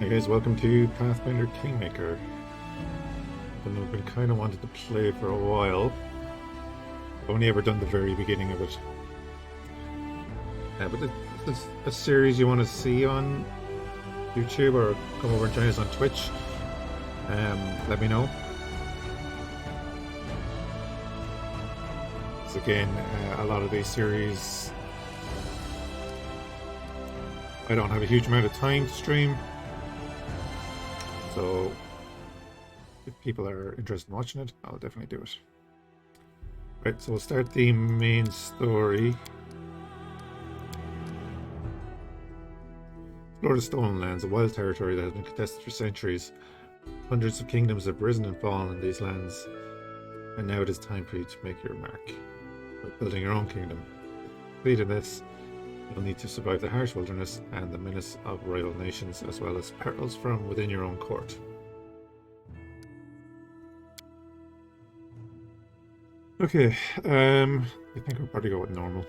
Hey guys, welcome to Pathfinder Kingmaker. I've been kind of wanted to play for a while. I've only ever done the very beginning of it. But if there's a series you want to see on YouTube or come over and join us on Twitch, let me know. Because again, a lot of these series, I don't have a huge amount of time to stream. So if people are interested in watching it, I'll definitely do it. Right, so we'll start the main story. Explore the Stolen Lands, a wild territory that has been contested for centuries. Hundreds of kingdoms have risen and fallen in these lands, and now it is time for you to make your mark by building your own kingdom. Completing this, you'll need to survive the harsh wilderness and the menace of rival nations, as well as perils from within your own court. Okay, I think we'll probably go with normal.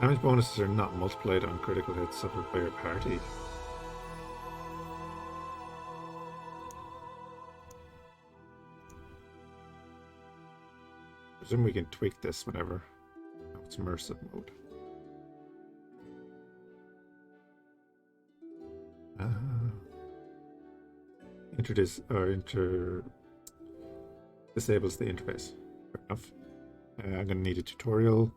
Damage bonuses are not multiplied on critical hits suffered by your party. I presume we can tweak this whenever. Oh, it's immersive mode. Disables the interface. Fair enough. I'm going to need a tutorial.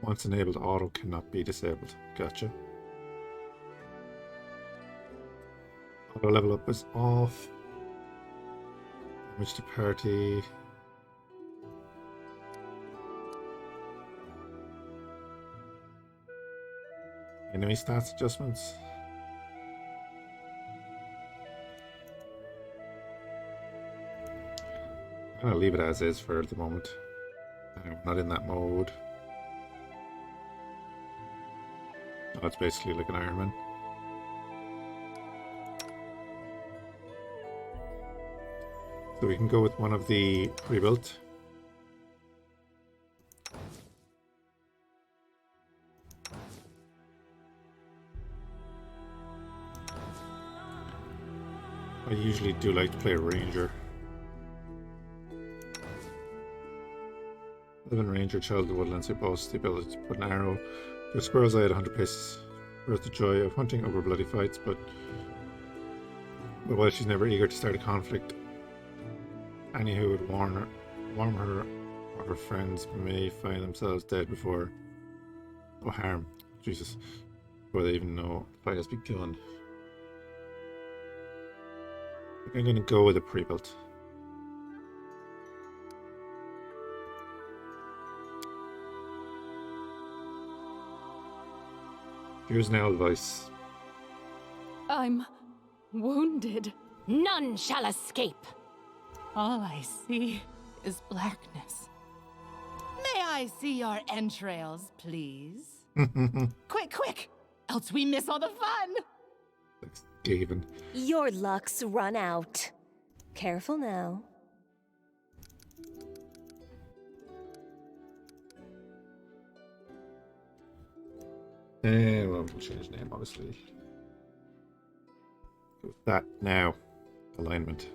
Once enabled, auto cannot be disabled. Gotcha. Auto level up is off. Damage to party. Enemy stats adjustments. I'm gonna leave it as is for the moment. I'm not in that mode. Oh, it's basically like an Iron Man. So we can go with one of the pre-built. I usually do like to play a ranger. Live in ranger, child of the woodlands who boasts the ability to put an arrow to a squirrel's eye at 100 paces. Whereas the joy of hunting over bloody fights, but while she's never eager to start a conflict, any who would warn her or her friends may find themselves dead before harm. Jesus. Before they even know the fight has begun. I'm going to go with a pre-built. Here's now advice. I'm wounded. None shall escape. All I see is blackness. May I see your entrails, please? Quick, quick! Else we miss all the fun! Thanks, Gavin. Your luck's run out. Careful now. And we'll change name, obviously. Go with that now. Alignment.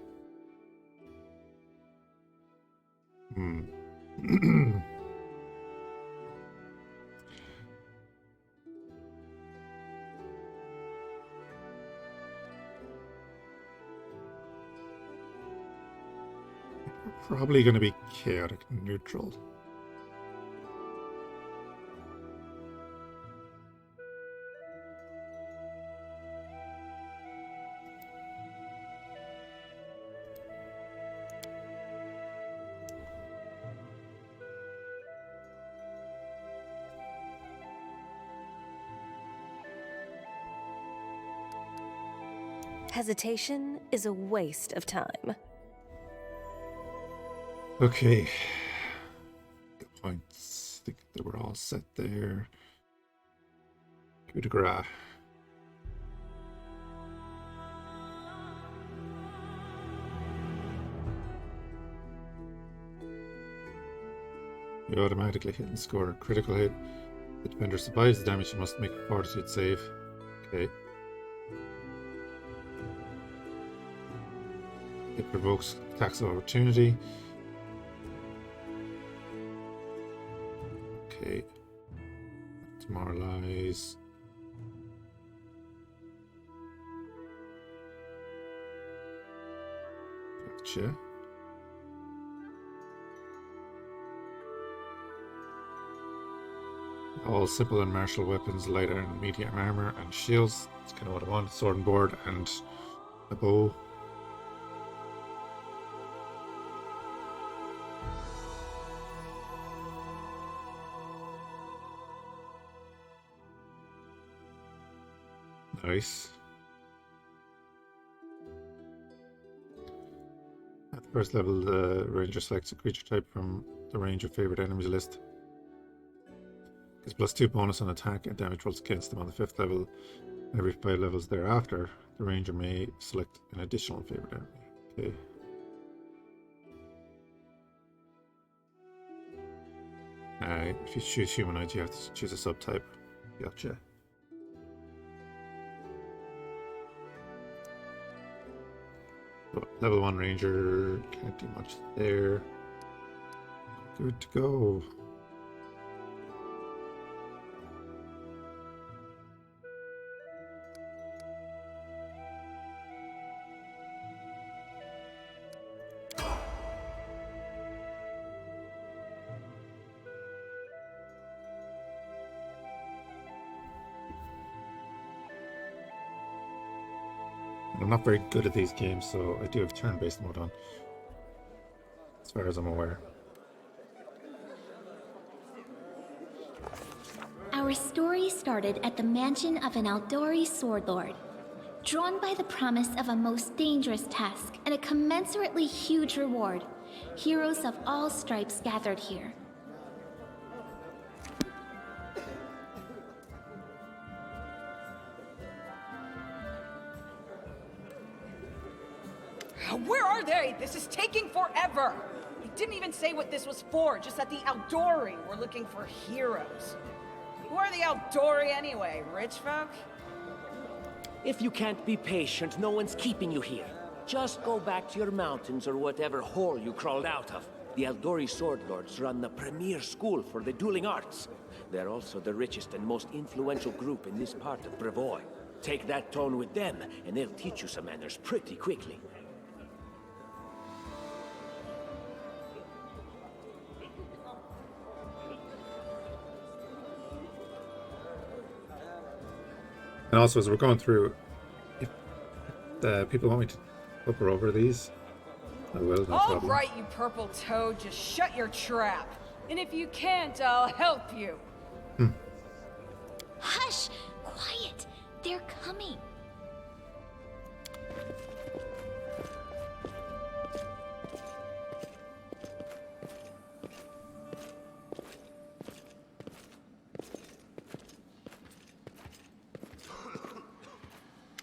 Probably going to be chaotic neutral. Hesitation is a waste of time. Okay. Good points. I think they were all set there. Coup de grace. You automatically hit and score a critical hit. The defender survives the damage, you must make a fortitude save. Okay. It provokes attacks of opportunity. Okay. Demoralize. Gotcha. All simple and martial weapons, light and medium armor, and shields. That's kind of what I want. Sword and board and a bow. Nice. At the first level, the ranger selects a creature type from the range of favorite enemies list. Gets +2 bonus on attack and damage rolls against them on the 5th level. Every 5 levels thereafter, the ranger may select an additional favorite enemy. Okay. If you choose humanoid, you have to choose a subtype. Gotcha. So, level 1 ranger, can't do much there. Good to go. I'm not very good at these games, so I do have turn-based mode on, as far as I'm aware. Our story started at the mansion of an Aldori sword lord. Drawn by the promise of a most dangerous task and a commensurately huge reward, heroes of all stripes gathered here. Where are they? This is taking forever! They didn't even say what this was for, just that the Aldori were looking for heroes. Who are the Aldori anyway? Rich folk? If you can't be patient, no one's keeping you here. Just go back to your mountains or whatever hole you crawled out of. The Aldori Sword Lords run the premier school for the dueling arts. They're also the richest and most influential group in this part of Brevoy. Take that tone with them, and they'll teach you some manners pretty quickly. And also, as we're going through, if the people want me to up or over these, I will, no All problem. right, you purple toad, just shut your trap. And if you can't, I'll help you. Hush! Quiet! They're coming!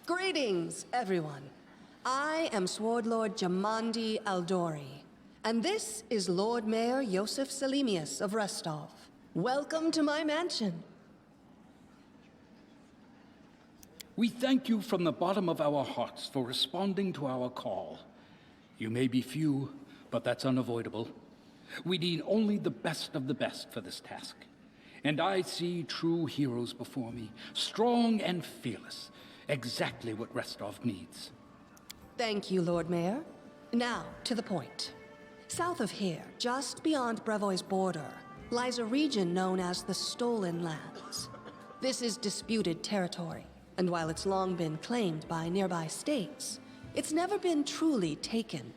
Greetings, everyone. I am Sword Lord Jamandi Aldori, and this is Lord Mayor Yosef Selimius of Restov. Welcome to my mansion. We thank you from the bottom of our hearts for responding to our call. You may be few, but that's unavoidable. We need only the best of the best for this task. And I see true heroes before me, strong and fearless. Exactly what Restov needs. Thank you, Lord Mayor. Now, to the point. South of here, just beyond Brevoy's border, lies a region known as the Stolen Lands. This is disputed territory, and while it's long been claimed by nearby states, it's never been truly taken.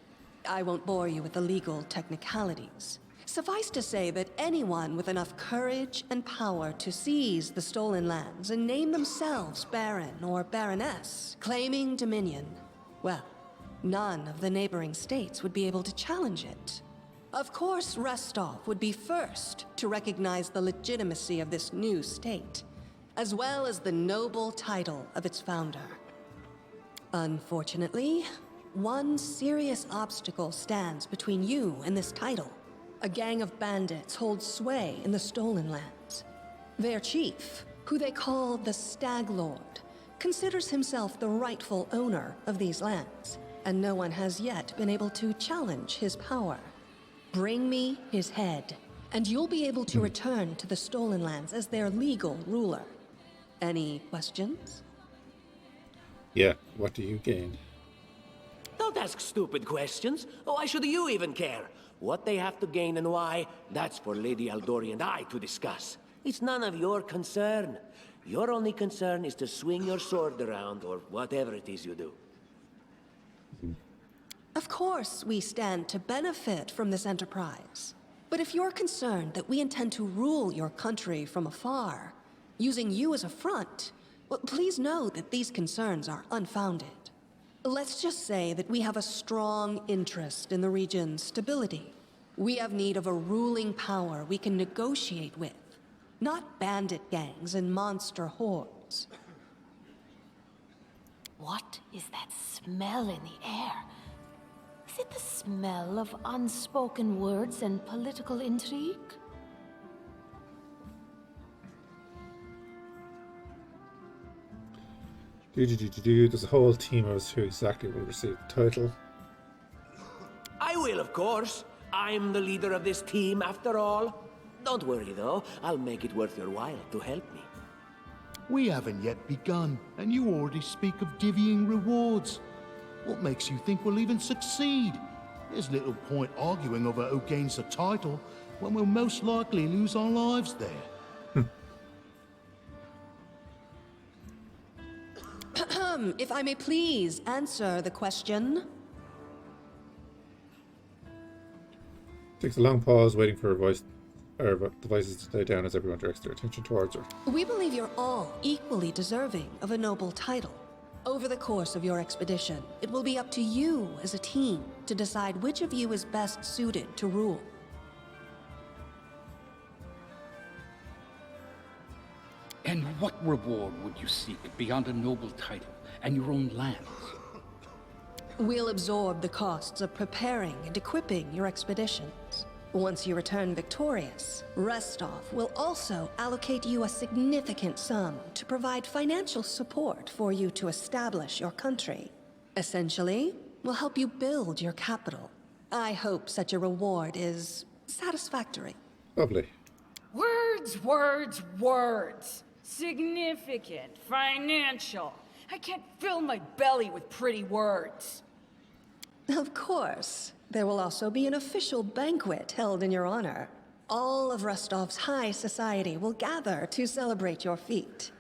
I won't bore you with the legal technicalities. Suffice to say that anyone with enough courage and power to seize the stolen lands and name themselves Baron or Baroness, claiming dominion, well, none of the neighboring states would be able to challenge it. Of course, Restov would be first to recognize the legitimacy of this new state, as well as the noble title of its founder. Unfortunately, one serious obstacle stands between you and this title. A gang of bandits holds sway in the Stolen Lands. Their chief, who they call the Stag Lord, considers himself the rightful owner of these lands, and no one has yet been able to challenge his power. Bring me his head, and you'll be able to return to the Stolen Lands as their legal ruler. Any questions? Yeah, what do you gain? Don't ask stupid questions. Why should you even care? What they have to gain and why, that's for Lady Aldori and I to discuss. It's none of your concern. Your only concern is to swing your sword around, or whatever it is you do. Of course, we stand to benefit from this enterprise. But if you're concerned that we intend to rule your country from afar, using you as a front, well, please know that these concerns are unfounded. Let's just say that we have a strong interest in the region's stability. We have need of a ruling power we can negotiate with, not bandit gangs and monster hordes. What is that smell in the air? Is it the smell of unspoken words and political intrigue? There's a whole team of us who exactly will receive the title. I will, of course. I'm the leader of this team, after all. Don't worry, though. I'll make it worth your while to help me. We haven't yet begun, and you already speak of divvying rewards. What makes you think we'll even succeed? There's little point arguing over who gains the title when we'll most likely lose our lives there. If I may please answer the question. Takes a long pause, waiting for the voices to die down as everyone directs their attention towards her. We believe you're all equally deserving of a noble title. Over the course of your expedition, it will be up to you as a team to decide which of you is best suited to rule. And what reward would you seek beyond a noble title and your own lands? We'll absorb the costs of preparing and equipping your expeditions. Once you return victorious, Restov will also allocate you a significant sum to provide financial support for you to establish your country. Essentially, we'll help you build your capital. I hope such a reward is satisfactory. Lovely. Words, words, words. Significant, financial. I can't fill my belly with pretty words. Of course. There will also be an official banquet held in your honor. All of Rostov's high society will gather to celebrate your feat.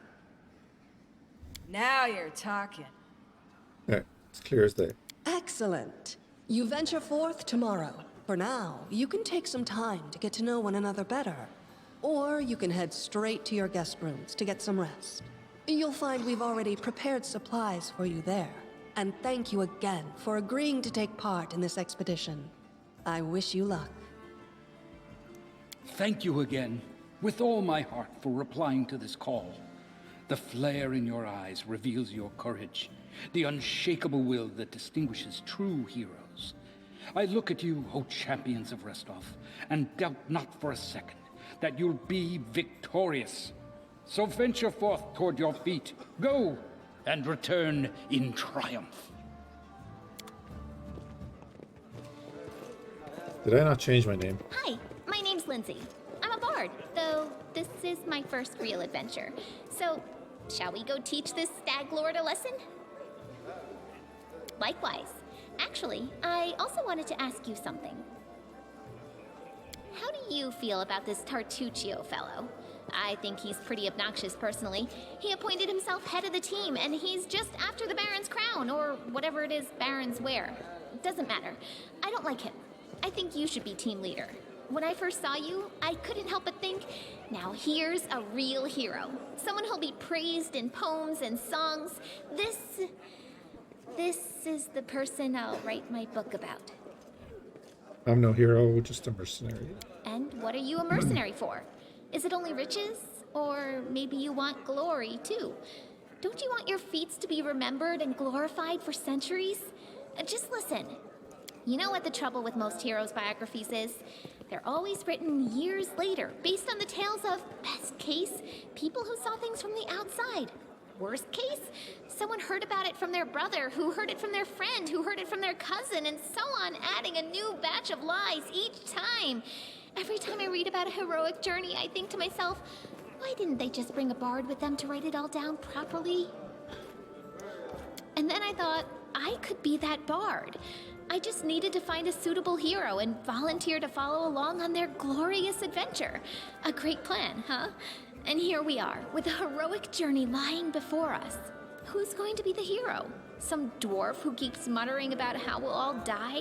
Now you're talking. Yeah, it's clear as day. Excellent. You venture forth tomorrow. For now, you can take some time to get to know one another better. Or you can head straight to your guest rooms to get some rest. You'll find we've already prepared supplies for you there. And thank you again for agreeing to take part in this expedition. I wish you luck. Thank you again, with all my heart, for replying to this call. The flare in your eyes reveals your courage, the unshakable will that distinguishes true heroes. I look at you, O champions of Restov, and doubt not for a second that you'll be victorious. So venture forth toward your feet. Go! And return in triumph. Did I not change my name? Hi, my name's Lindsay. I'm a bard, though this is my first real adventure. So, shall we go teach this stag lord a lesson? Likewise. Actually, I also wanted to ask you something. How do you feel about this Tartuccio fellow? I think he's pretty obnoxious personally. He appointed himself head of the team, and he's just after the Baron's crown, or whatever it is barons wear. Doesn't matter. I don't like him. I think you should be team leader. When I first saw you, I couldn't help but think, now here's a real hero. Someone who'll be praised in poems and songs. This is the person I'll write my book about. I'm no hero, just a mercenary. And what are you a mercenary for? Is it only riches? Or maybe you want glory, too? Don't you want your feats to be remembered and glorified for centuries? Just listen. You know what the trouble with most heroes' biographies is? They're always written years later, based on the tales of, best case, people who saw things from the outside. Worst case, someone heard about it from their brother, who heard it from their friend, who heard it from their cousin, and so on, adding a new batch of lies each time. Every time I read about a heroic journey, I think to myself, why didn't they just bring a bard with them to write it all down properly? And then I thought, I could be that bard. I just needed to find a suitable hero and volunteer to follow along on their glorious adventure. A great plan, huh? And here we are, with a heroic journey lying before us. Who's going to be the hero? Some dwarf who keeps muttering about how we'll all die?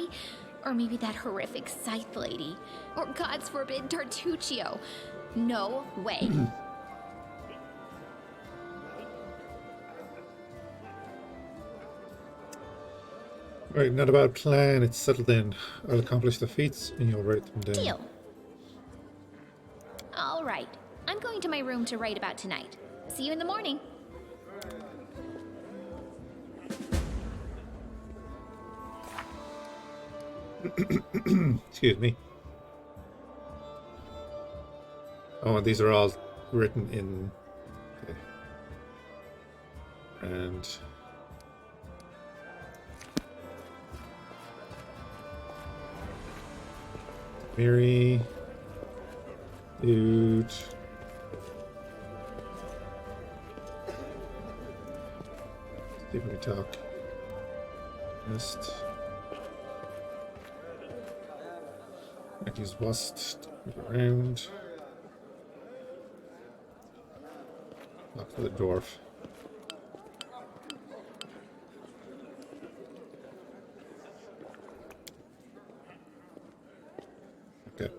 Or maybe that horrific scythe lady? Or, God's forbid, Tartuccio? No way. Right, not a bad plan. It's settled in. I'll accomplish the feats and you'll write them down. Deal. All right. I'm going to my room to write about tonight. See you in the morning. Excuse me. Oh, and these are all written in... Okay. And... Mary... Dude... See if we can talk. Just... I use Wust, move around. Look for the dwarf. Okay.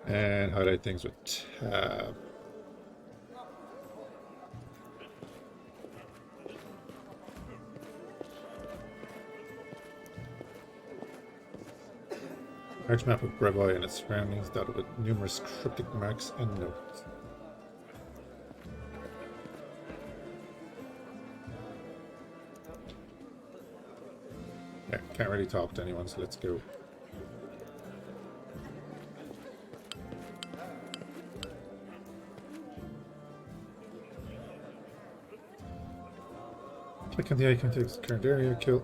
And highlight things with tab. Large map of Brevoi and its surroundings dotted with numerous cryptic marks and notes. Yeah, can't really talk to anyone, so let's go. Click on the icon to the current area, kill.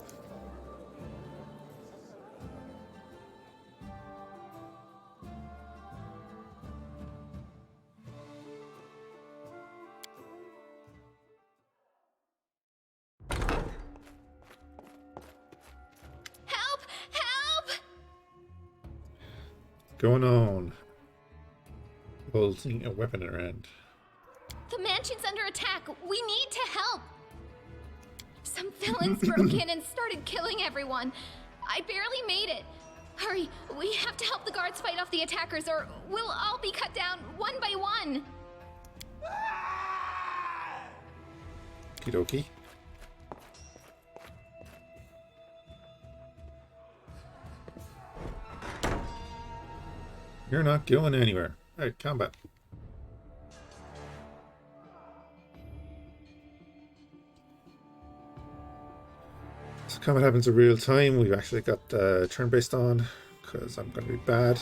Help! Help! Going on. Holding a weapon in her hand. The mansion's under attack. We need to help. Some villains broke in and started killing everyone. I barely made it. Hurry, we have to help the guards fight off the attackers or we'll all be cut down one by one. Okie dokie. You're not going anywhere. Alright, combat. So combat happens in real time. We've actually got turn-based on because I'm going to be bad.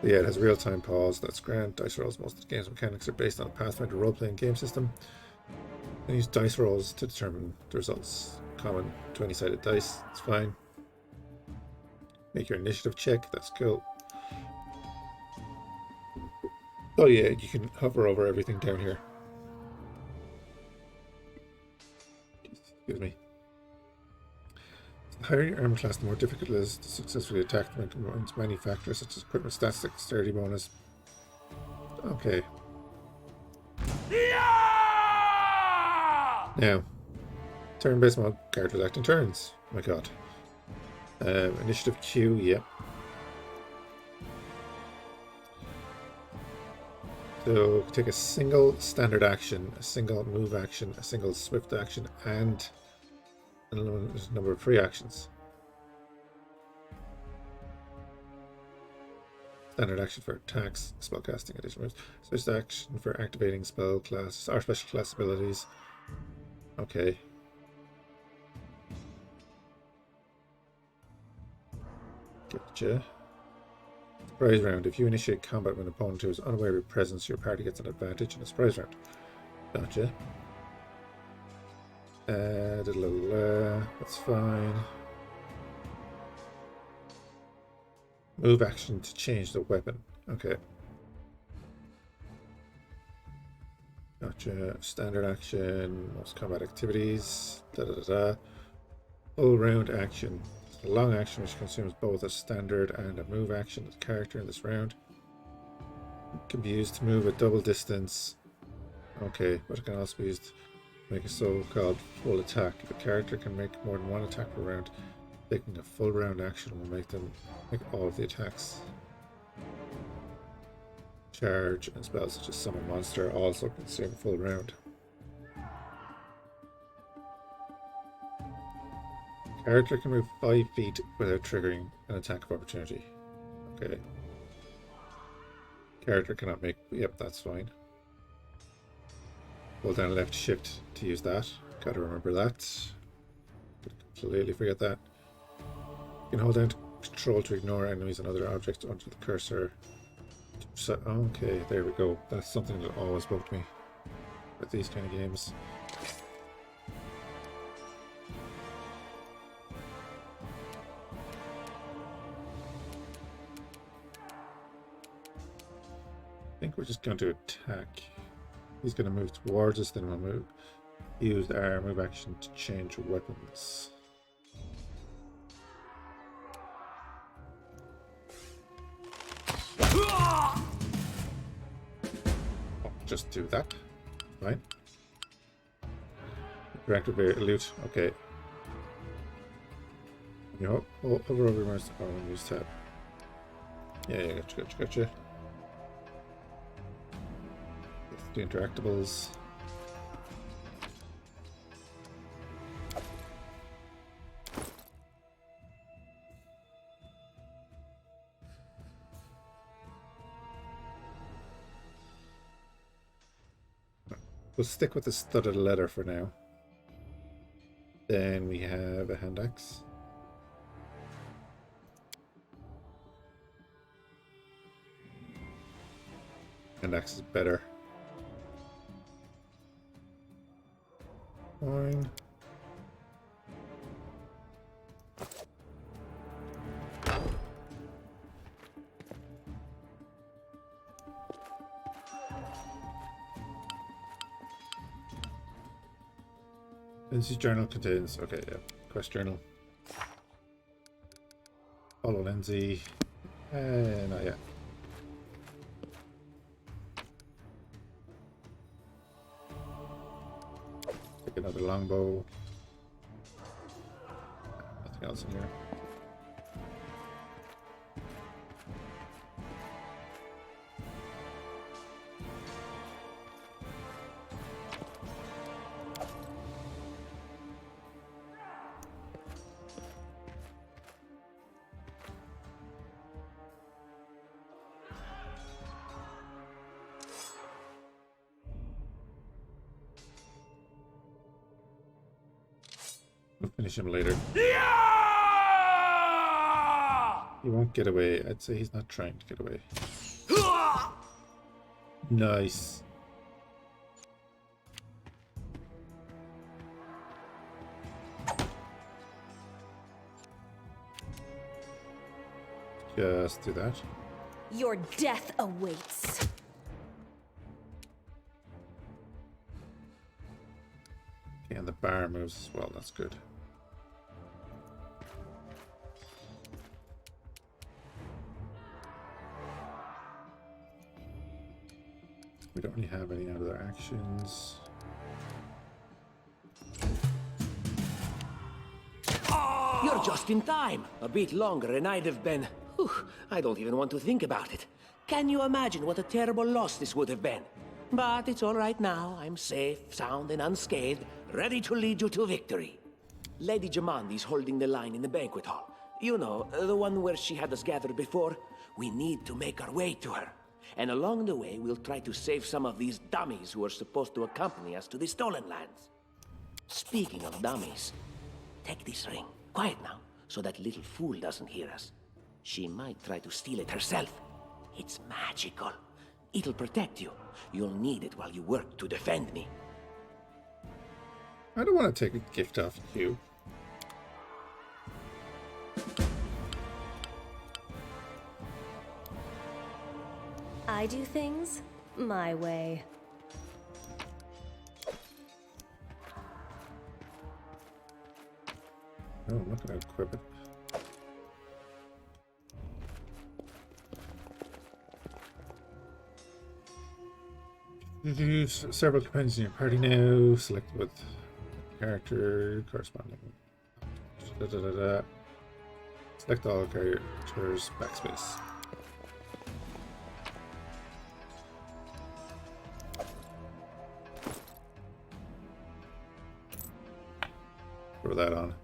But yeah, it has a real-time pause. That's grand. Dice rolls. Most of the game's mechanics are based on a Pathfinder role-playing game system. And use dice rolls to determine the results. Common 20-sided dice. It's fine. Make your initiative check. That's cool. Oh yeah, you can hover over everything down here. Excuse me. The higher your armor class, the more difficult it is to successfully attack them, and combines many factors such as equipment stats, dexterity bonus. Okay. Now, turn-based mode, characters act in turns. Oh my god. Initiative Q, yep. So take a single standard action, a single move action, a single swift action, and a number of free actions. Standard action for attacks, spellcasting, additional moves. Swift action for activating spell classes or special class abilities. Okay. Gotcha. Surprise round. If you initiate combat with an opponent who is unaware of your presence, your party gets an advantage in a surprise round. Gotcha. That's fine. Move action to change the weapon. Okay. Gotcha. Standard action. Most combat activities. Full round action. A long action which consumes both a standard and a move action as a character in this round. It can be used to move a double distance. Okay, but it can also be used to make a so-called full attack. If a character can make more than one attack per round, taking a full round action will make them make all of the attacks. Charge and spells such as summon monster also consume a full round. Character can move 5 feet without triggering an attack of opportunity. Okay. Character cannot make... Yep, that's fine. Hold down left shift to use that. Gotta remember that. Completely forget that. You can hold down control to ignore enemies and other objects under the cursor. So, okay, there we go. That's something that always bugged me with these kind of games. I think we're just going to attack. He's going to move towards us, then we'll use our move action to change weapons. Oh, just do that. Fine. Interactive loot. Okay. You know, over mouse. Oh, use tab. Yeah, gotcha. The interactables. We'll stick with the studded leather for now. Then we have a hand axe. Hand axe is better. Fine. Lindsay's journal contains, okay, yeah, quest journal. Follow Lindsay. Not yet. Take another longbow. Nothing else in here. We'll finish him later. He won't get away. I'd say he's not trying to get away. Nice. Just do that. Your death awaits. Okay, and the bar moves as well. That's good. We don't really have any other actions. Your You're just in time. A bit longer and I'd have been... Whew, I don't even want to think about it. Can you imagine what a terrible loss this would have been? But it's all right now. I'm safe, sound, and unscathed, ready to lead you to victory. Lady Jamandi's holding the line in the banquet hall. You know, the one where she had us gathered before. We need to make our way to her. And along the way, we'll try to save some of these dummies who are supposed to accompany us to the Stolen Lands. Speaking of dummies, take this ring. Quiet now, so that little fool doesn't hear us. She might try to steal it herself. It's magical. It'll protect you. You'll need it while you work to defend me. I don't want to take a gift off you. I do things my way. Oh, I'm not going to equip it. Use several companions in your party now. Select with character corresponding. Select all characters. Backspace. Throw that on.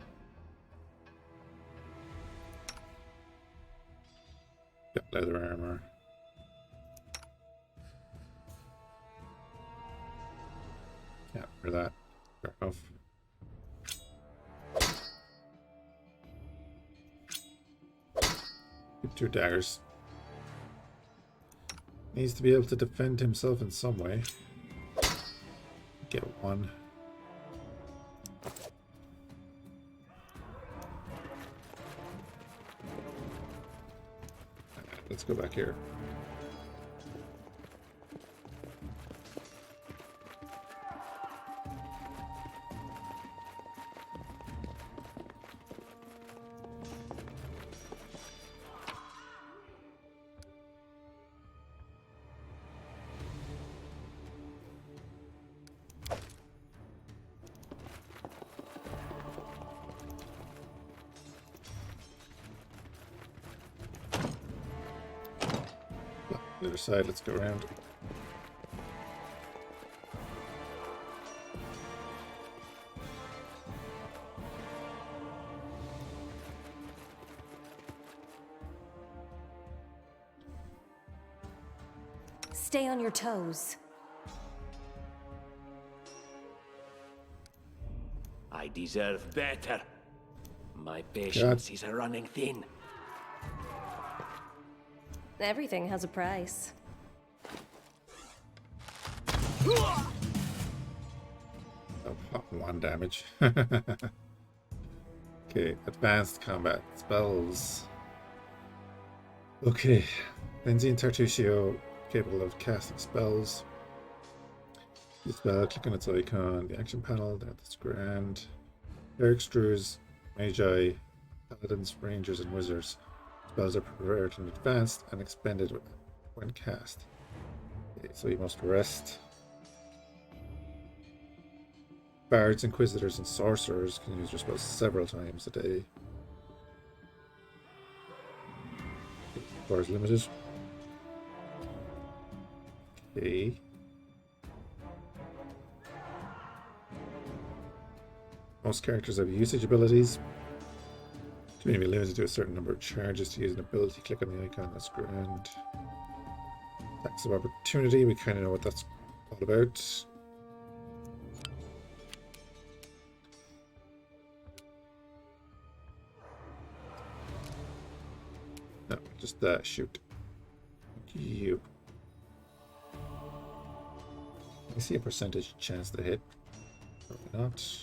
Got leather armor. Yeah, for that. Fair enough. Keep 2 daggers. Needs to be able to defend himself in some way. Get 1. Let's go back here. The other side, let's go around. Stay on your toes. I deserve better. My patience is running thin. Everything has a price. Oh, 1 damage. Okay, advanced combat spells. Okay, Lindsay and Tartusio capable of casting spells. Use spell, click on its icon, the action panel, that's grand. Clerics, Druids, Magi, Paladins, Rangers, and Wizards. Spells are prepared in advance and expended when cast. Okay, so you must rest. Bards, Inquisitors, and Sorcerers can use your spells several times a day. Power is limited. Okay. Most characters have usage abilities. You may be limited to a certain number of charges to use an ability. Click on the icon, that's grand. Attacks of opportunity, we kind of know what that's all about. No, just that, shoot. You. I see a percentage chance to hit. Probably not.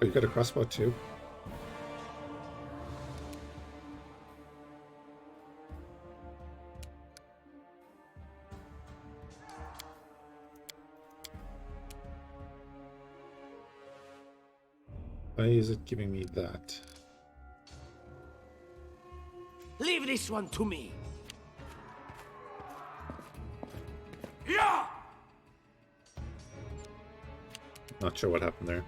Oh, you got a crossbow too? Why is it giving me that? Leave this one to me. Not sure what happened there.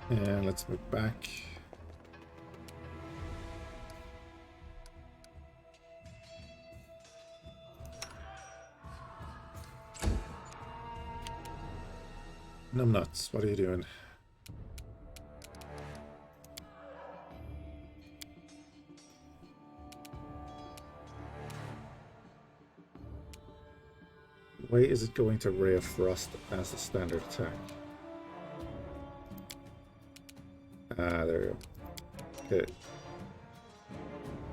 And let's move back. Numbnuts, what are you doing? Why is it going to Ray of Frost as a standard attack? Ah, there you go. Okay.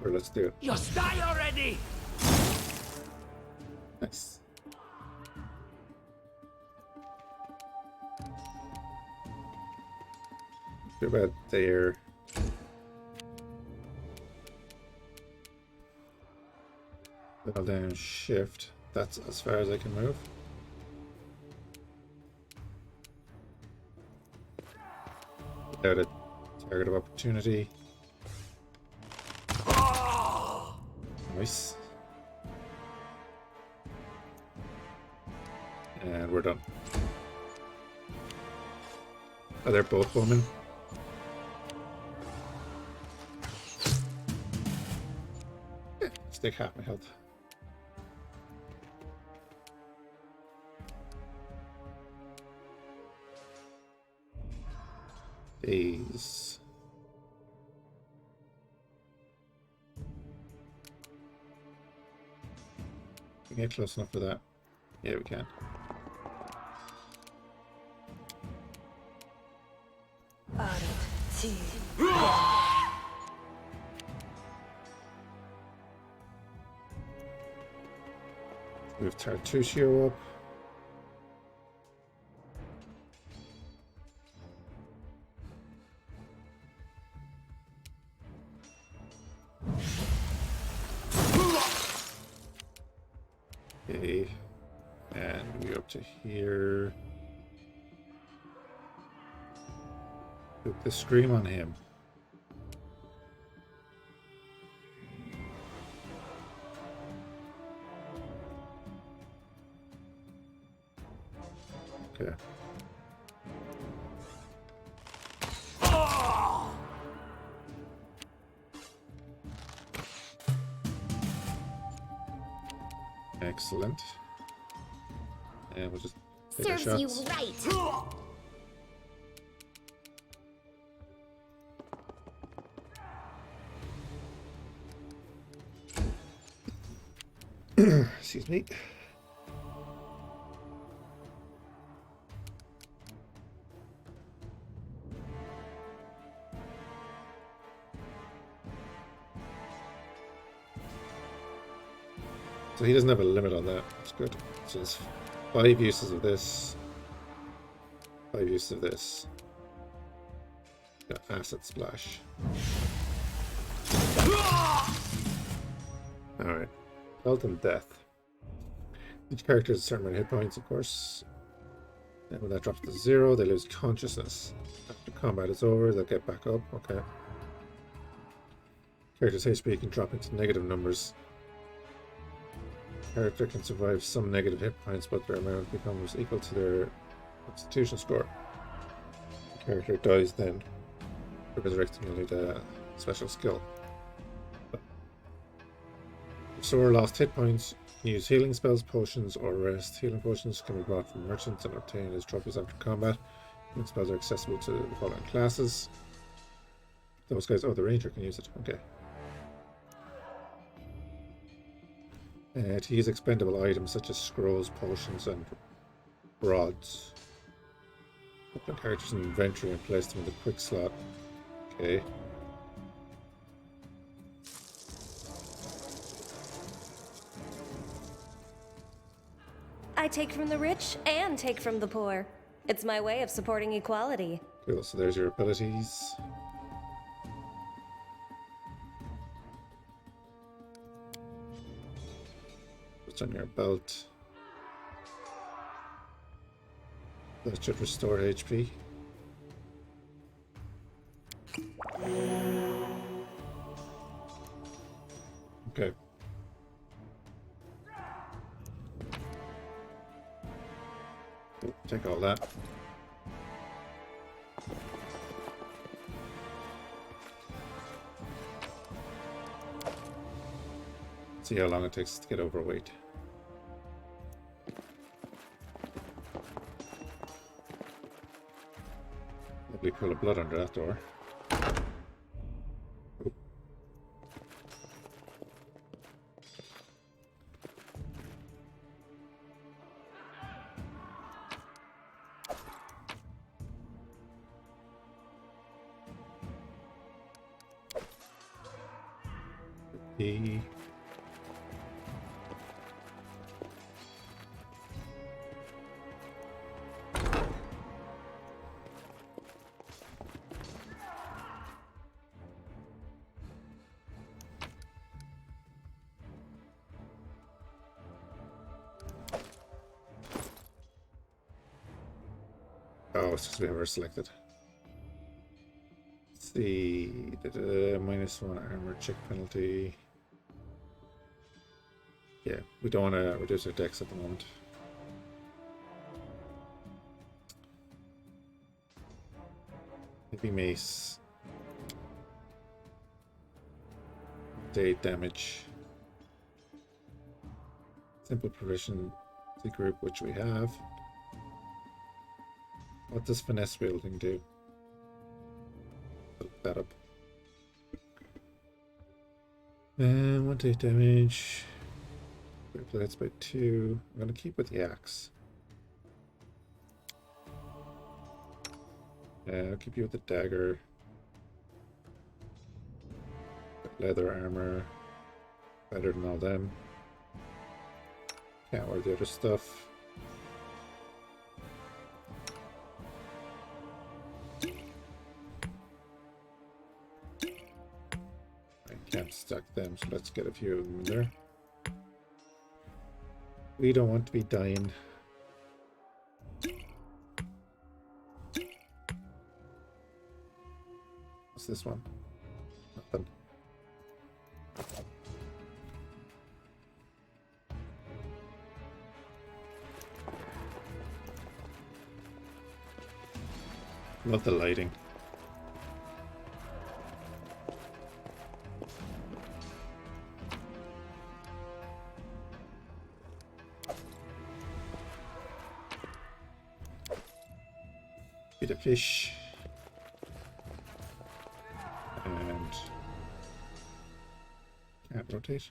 Or let's do it. Just die already! Nice. Too bad there. Hold down shift. That's as far as I can move. Without a target of opportunity. Nice. And we're done. Oh, they're both women. Stick half my health. Days. Can we get close enough for that? Yeah, we can. We have Tartusio up. Okay, and we up to here. Put the scream on him. Okay. Excellent. And we'll just take our Serves you shots. right. Excuse me. So he doesn't have a limit on that. That's good. So there's 5 uses of this. 5 uses of this. Got acid splash. Alright. Health and death. Each character has a certain amount of hit points, of course. And when that drops to 0, they lose consciousness. After combat is over, they'll get back up. Okay. Character's HP can drop into negative numbers. Character can survive some negative hit points, but their amount becomes equal to their constitution score. The character dies then, resurrecting only the special skill. If Sora lost hit points, use healing spells, potions, or rest. Healing potions can be bought from merchants and obtained as trophies after combat. Healing spells are accessible to the following classes. Those guys, oh, the ranger can use it. Okay. To use expendable items such as scrolls, potions, and rods. Open characters in inventory and place them in the quick slot. Okay. I take from the rich and take from the poor. It's my way of supporting equality. Cool, so there's your abilities. What's on your belt? That should restore HP. Okay. Take all that. See how long it takes to get overweight. Lovely pool of blood under that door. Oh. The oh, it's because we have her selected. Let's see. -1 armor check penalty. Yeah, we don't want to reduce our dex at the moment. Heavy mace. Day damage. Simple provision. The group which we have. What does finesse wielding do? Look that up. And 1 damage. That's by 2. I'm gonna keep with the axe. I'll keep you with the dagger. Leather armor. Better than all them. Can't wear the other stuff. I can't stack them, so let's get a few of them in there. We don't want to be dying. What's this one? Nothing. Love the lighting. Bit of fish. And can't rotate.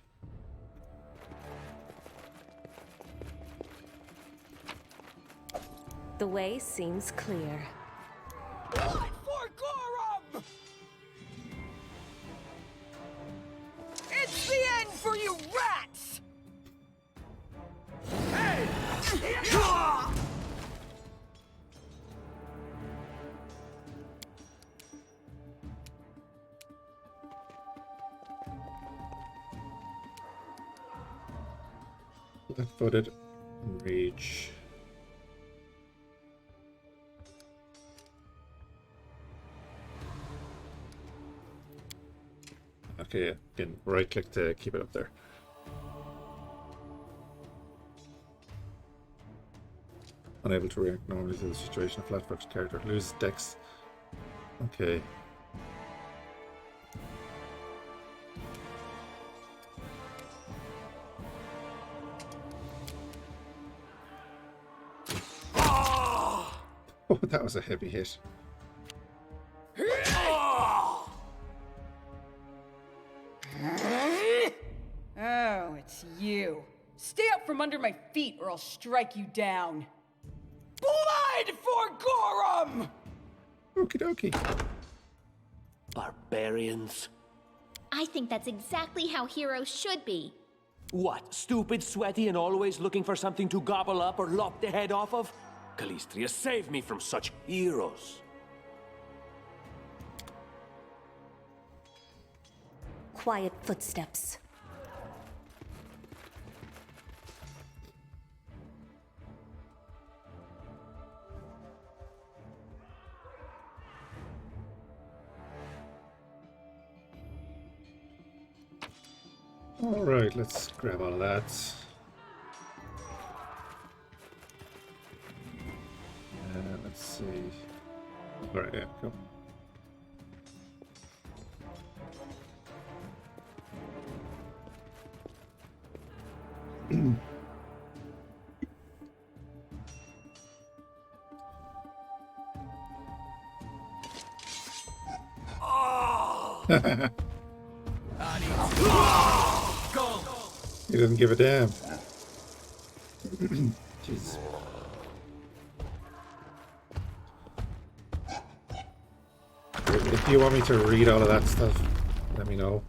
The way seems clear. Blood for Gorum! It's the end for you rats! Hey! Left-footed rage. Okay, again, right click to keep it up there. Unable to react normally to the situation. A flat-footed character loses dex. Okay. Oh, that was a heavy hit. Oh, it's you. Stay up from under my feet or I'll strike you down. Blood for Gorum! Okie dokie. Barbarians. I think that's exactly how heroes should be. What, stupid, sweaty, and always looking for something to gobble up or lop the head off of? Calistria, save me from such heroes. Quiet footsteps. Alright, let's grab all of that. Let's see. Alright, yeah, go. He doesn't give a damn. Jeez. If you want me to read all of that stuff, let me know.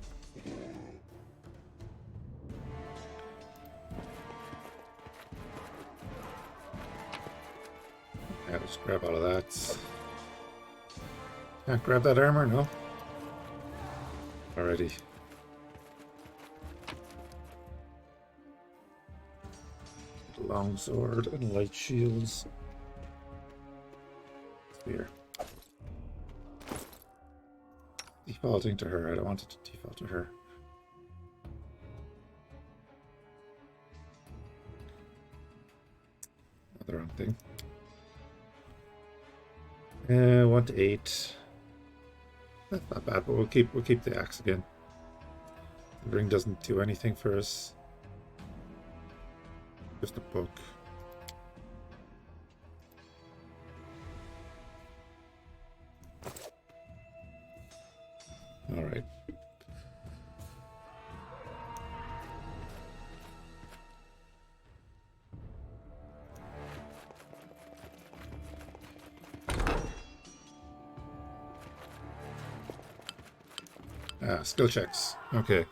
Yeah, just grab all of that. Can't grab that armor, no? Alrighty. Longsword and light shields. Spear. Defaulting to her. I don't want it to default to her. The wrong thing. 1 to 8. That's not bad, but we'll keep the axe again. The ring doesn't do anything for us. Just a book. All right. Skill checks. Okay.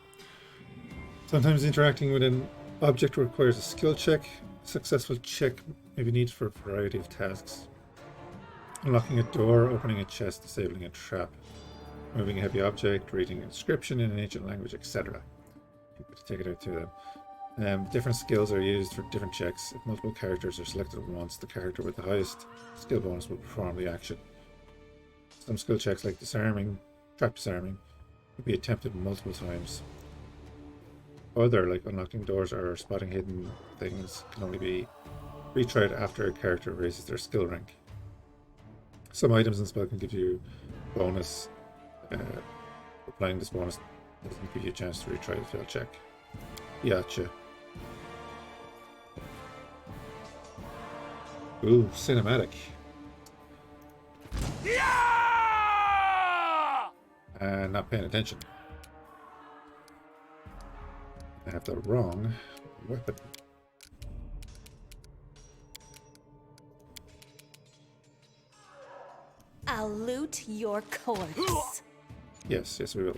Sometimes interacting with an object requires a skill check. A successful check may be needed for a variety of tasks. Unlocking a door, opening a chest, disabling a trap, moving a heavy object, reading an inscription in an ancient language, etc. Take it out to them. Different skills are used for different checks. If multiple characters are selected at once, the character with the highest skill bonus will perform the action. Some skill checks, like trap disarming, can be attempted multiple times. Other, like unlocking doors or spotting hidden things, can only be retried after a character raises their skill rank. Some items and spells can give you bonus. Applying this bonus doesn't give you a chance to retry the failed check. Gotcha. Ooh, cinematic. And not paying attention. I have the wrong weapon. I'll loot your corpse. Yes, we will.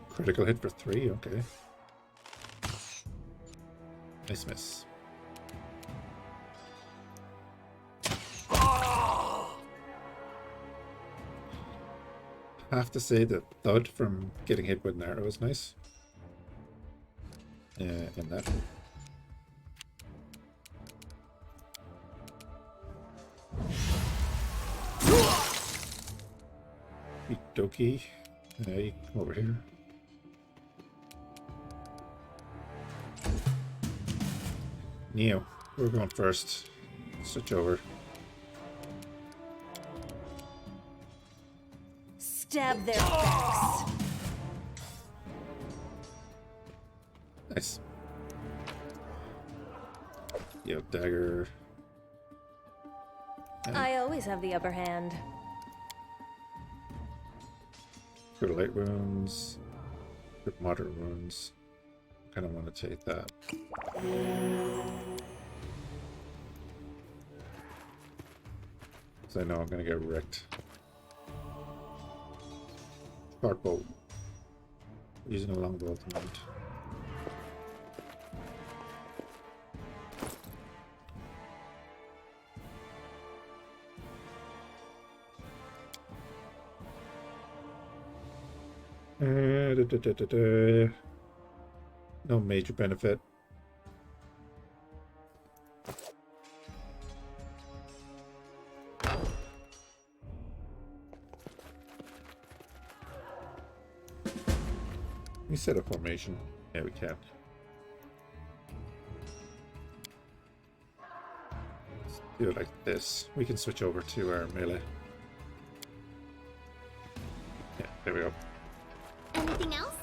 Critical hit for 3, okay. Nice miss. I have to say the thud from getting hit with an arrow is nice. And that. Doki, hey, come over here. Neo, we're going first. Switch over. Stab their backs. Nice. Yo, dagger. I always have the upper hand. Good light wounds. Good moderate wounds. Kind of want to take that. Because I know I'm going to get wrecked. Spark bolt. Using a longbow at the moment. No major benefit. We set a formation. Yeah, we can. Let's do it like this. We can switch over to our melee. Yeah, there we go. Anything else?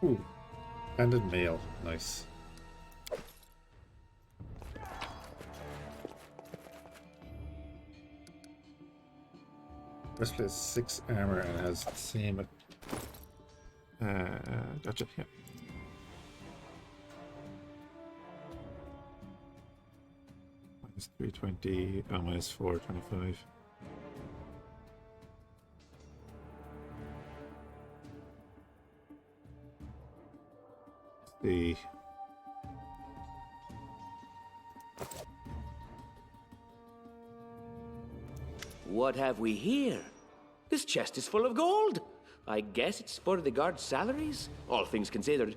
Ooh. Banded mail. Nice. Breastplate has 6 armor and has the same. Gotcha. Yeah. Minus 320. Minus 425. The What have we here? This chest is full of gold. I guess it's for the guards' salaries, all things considered.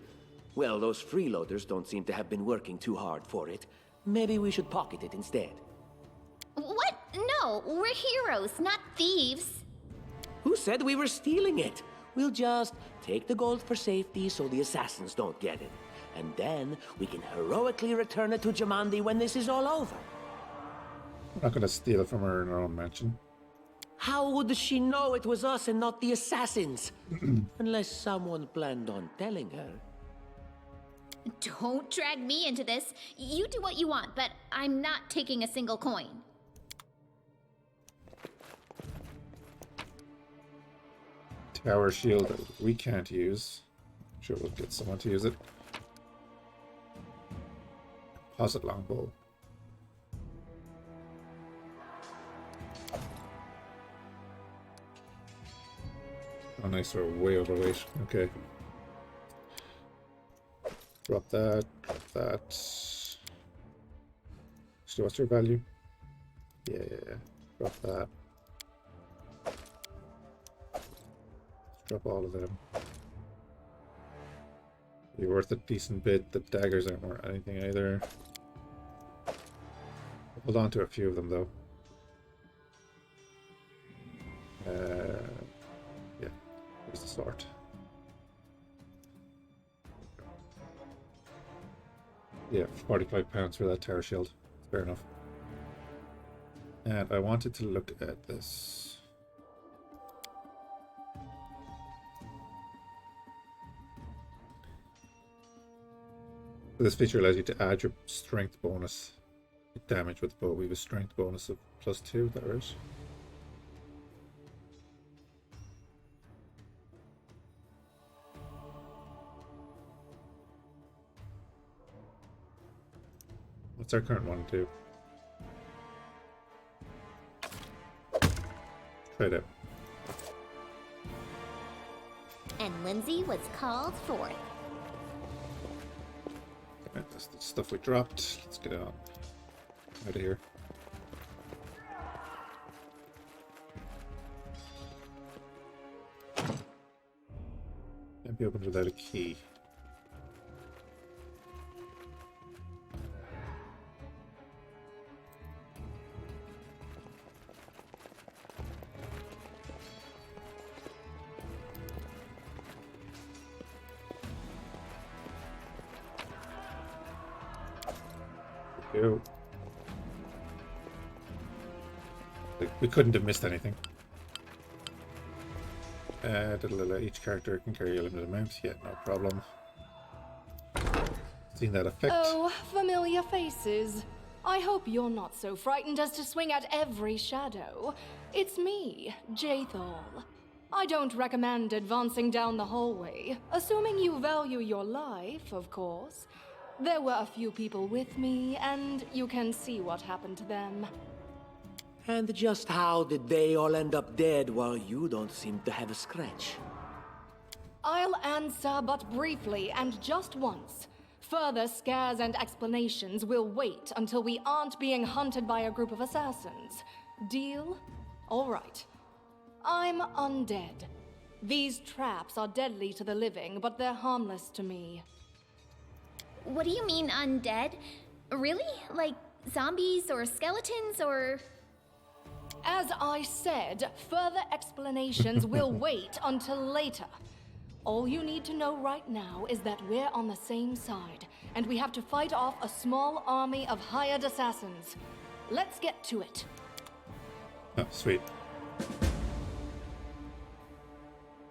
Well, those freeloaders don't seem to have been working too hard for it. Maybe we should pocket it instead. What? No, we're heroes, not thieves. Who said we were stealing it? We'll just take the gold for safety so the assassins don't get it. And then we can heroically return it to Jamandi when this is all over. We're not going to steal it from her in her own mansion. How would she know it was us and not the assassins? Unless someone planned on telling her. Don't drag me into this. You do what you want, but I'm not taking a single coin. Tower shield that we can't use. Sure, we'll get someone to use it. Composite longbow. Oh, nice. We're way overweight. Okay. Drop that. Drop that. So, what's your value? Yeah. Drop that. Drop all of them. Be worth a decent bit. The daggers aren't worth anything either. Hold on to a few of them though. Yeah. Here's the sword. Yeah, £45 for that tower shield. Fair enough. And I wanted to look at this. This feature allows you to add your strength bonus damage with the bow. We have a strength bonus of +2, is that right? What's our current one do? Try it out. And Lindsay was called forth. Right, that's the stuff we dropped. Let's get out of here. Can't be opened without a key. Go. We couldn't have missed anything. Each character can carry a limited amount. Yeah, no problem. Seen that effect. Oh, familiar faces. I hope you're not so frightened as to swing at every shadow. It's me, Jathal. I don't recommend advancing down the hallway, assuming you value your life, of course. There were a few people with me, and you can see what happened to them. And just how did they all end up dead while you don't seem to have a scratch? I'll answer but briefly and just once. Further scares and explanations will wait until we aren't being hunted by a group of assassins. Deal? All right. I'm undead. These traps are deadly to the living, but they're harmless to me. What do you mean undead? Really? Like zombies or skeletons or... As I said, further explanations will wait until later. All you need to know right now is that we're on the same side, and we have to fight off a small army of hired assassins. Let's get to it. Oh, sweet.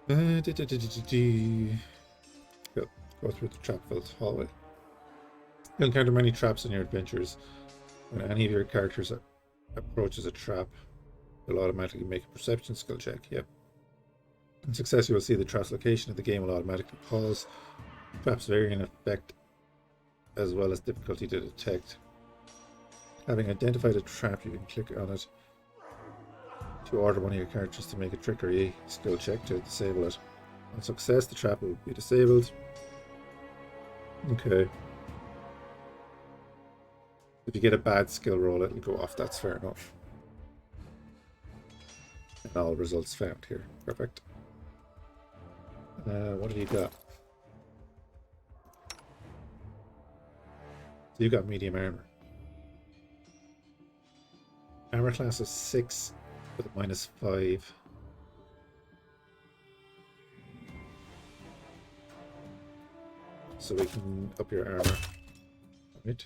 Go through the trap-filled hallway. You'll encounter many traps in your adventures. When any of your characters approaches a trap, you'll automatically make a perception skill check. Yep. In success, you will see the trap's location, and the game will automatically pause. Traps vary in effect as well as difficulty to detect. Having identified a trap, you can click on it to order one of your characters to make a trickery skill check to disable it. On success, the trap will be disabled. Okay. If you get a bad skill roll, it'll go off. That's fair enough. And all results found here. Perfect. What have you got? So you got medium armor. Armor class is 6 with a -5. So we can up your armor. Right.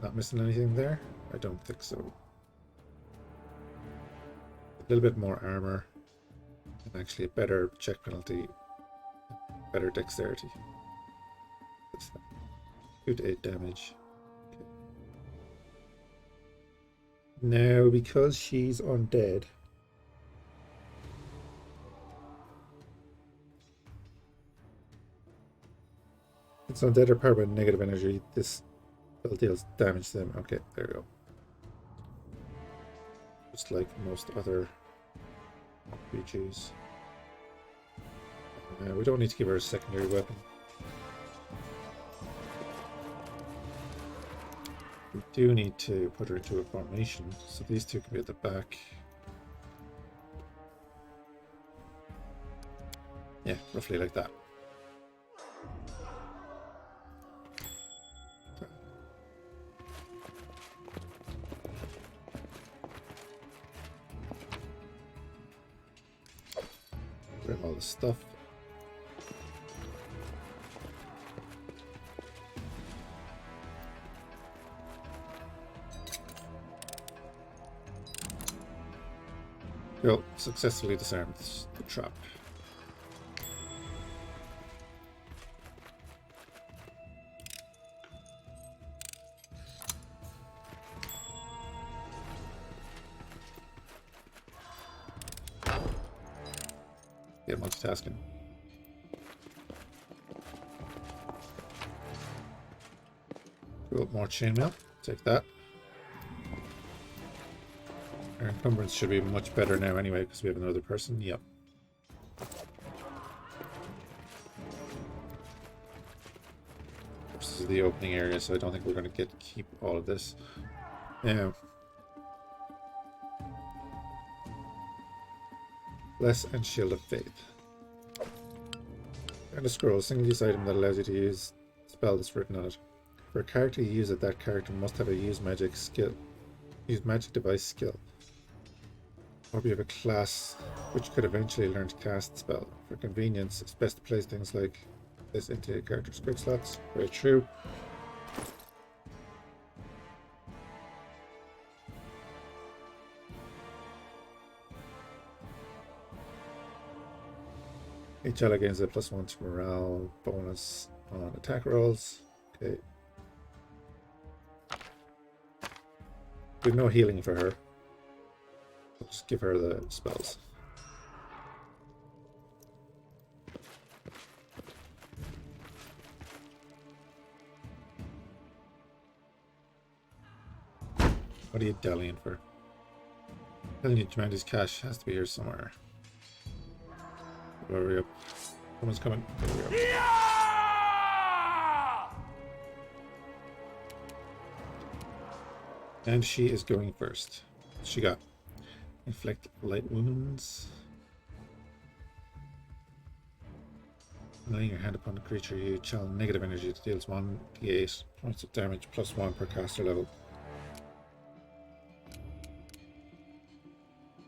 Not missing anything there? I don't think so. A little bit more armor. And actually a better check penalty. Better dexterity. 2 to 8 damage. Okay. Now, because she's undead, it's undead or powered by negative energy, this spell deals damage to them. Okay, there we go. Just like most other RPGs. We don't need to give her a secondary weapon. We do need to put her into a formation, so these two can be at the back. Yeah, roughly like that. Grab all the stuff. Cool. Successfully disarmed the trap. Yeah, multitasking. Cool, more chainmail. Take that. Our encumbrance should be much better now anyway, because we have another person. Yep. This is the opening area, so I don't think we're going to keep all of this. Yeah. Bless and Shield of Faith. And a scroll, a single-use item that allows you to use a spell that's written on it. For a character to use it, that character must have a use magic device skill. Or we have a class which could eventually learn to cast the spell. For convenience, it's best to place things like this into a character's quick slots. Very true. Each ally gains a +1 to morale bonus on attack rolls. Okay. We have no healing for her. We'll just give her the spells. What are you dallying for? Telling you, Jumanji's cash has to be here somewhere. Hurry up. Someone's coming. Hurry up. And she is going first. What's she got? Inflict light wounds. Laying your hand upon the creature, you channel negative energy that deals 1d8 points of damage plus 1 per caster level.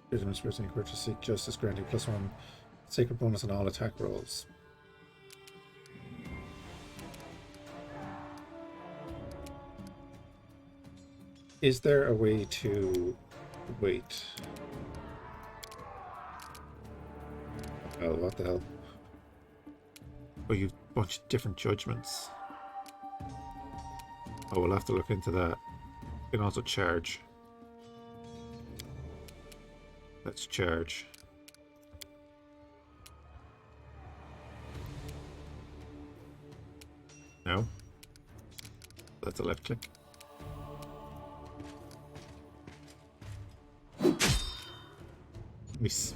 Critical spirits and creatures seek justice, granting plus 1 sacred bonus on all attack rolls. Is there a way to wait? Oh, what the hell? Oh, you've a bunch of different judgments. Oh, we'll have to look into that. You can also charge. Let's charge. No. That's a left click. Nice.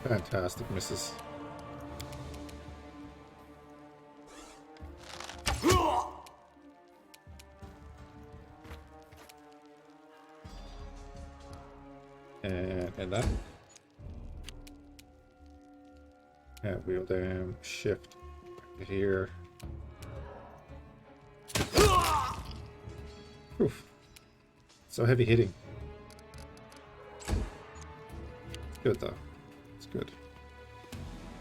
Fantastic misses. And that. Yeah, wheel down, shift here. Oof. So heavy hitting. Good though. It's good.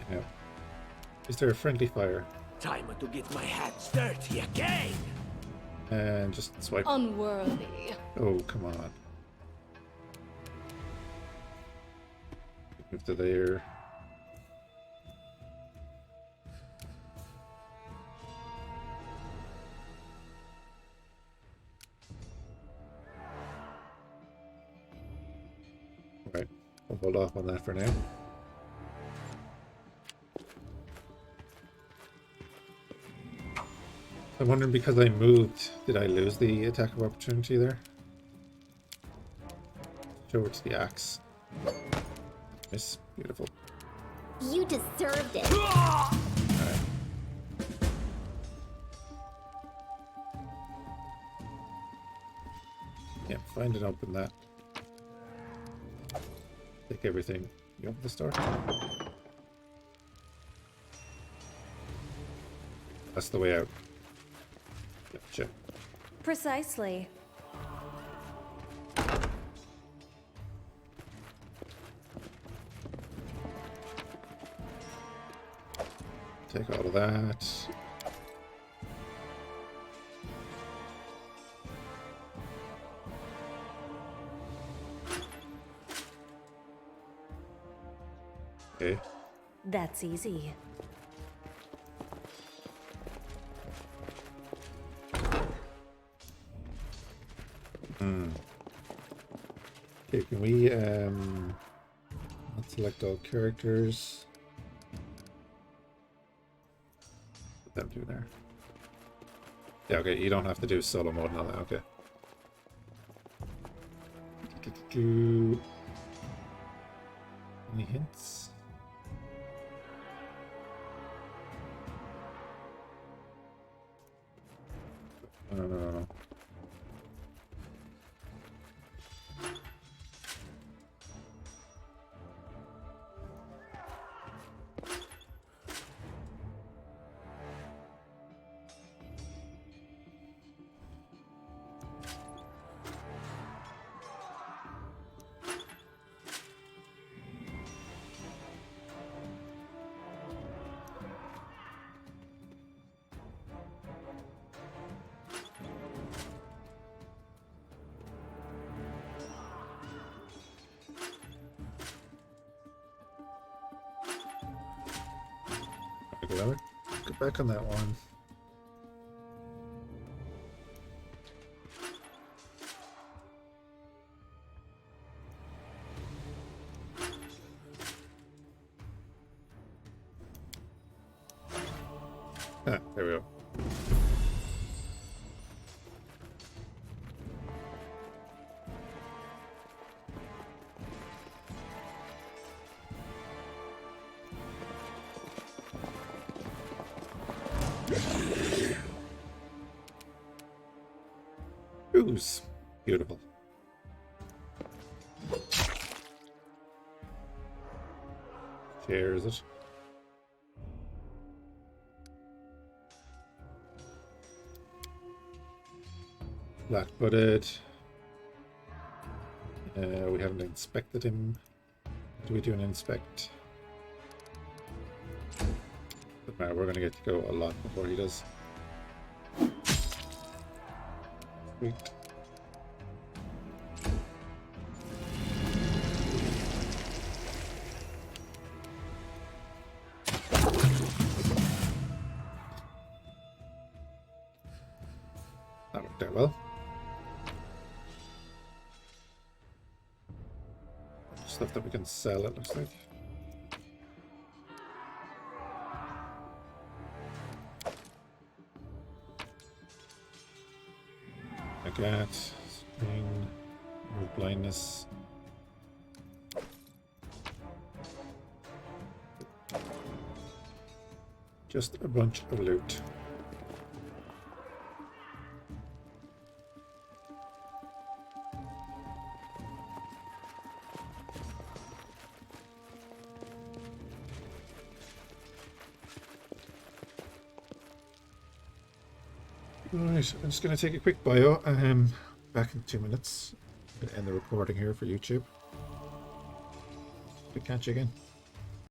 Now, is there a friendly fire? Time to get my hands dirty again. And just swipe. Unworthy. Oh, come on. Move to there. Right, we'll hold off on that for now. I'm wondering, because I moved, did I lose the attack of opportunity there? Show it to the axe. Yes, beautiful. You deserved it. Alright. Can't find it, open that. Take everything. You open the store? That's the way out. Gotcha. Precisely. Take all of that. Okay. That's easy. Okay, can we let's select all characters. Put them two there. Yeah, okay, you don't have to do solo mode and all that, okay. Any hints? No. Go back on that one. Ah, there we go. Ooze. Beautiful. Here is it? Flat-footed. We haven't inspected him. Do we do an inspect? Doesn't matter, we're going to get to go a lot before he does. Sweet. That worked out well. Stuff that we can sell, it looks like. Agat, screen, remove blindness. Just a bunch of loot. Right, I'm just going to take a quick bio. Back in 2 minutes. I'm going to end the recording here for YouTube. Good catch you again.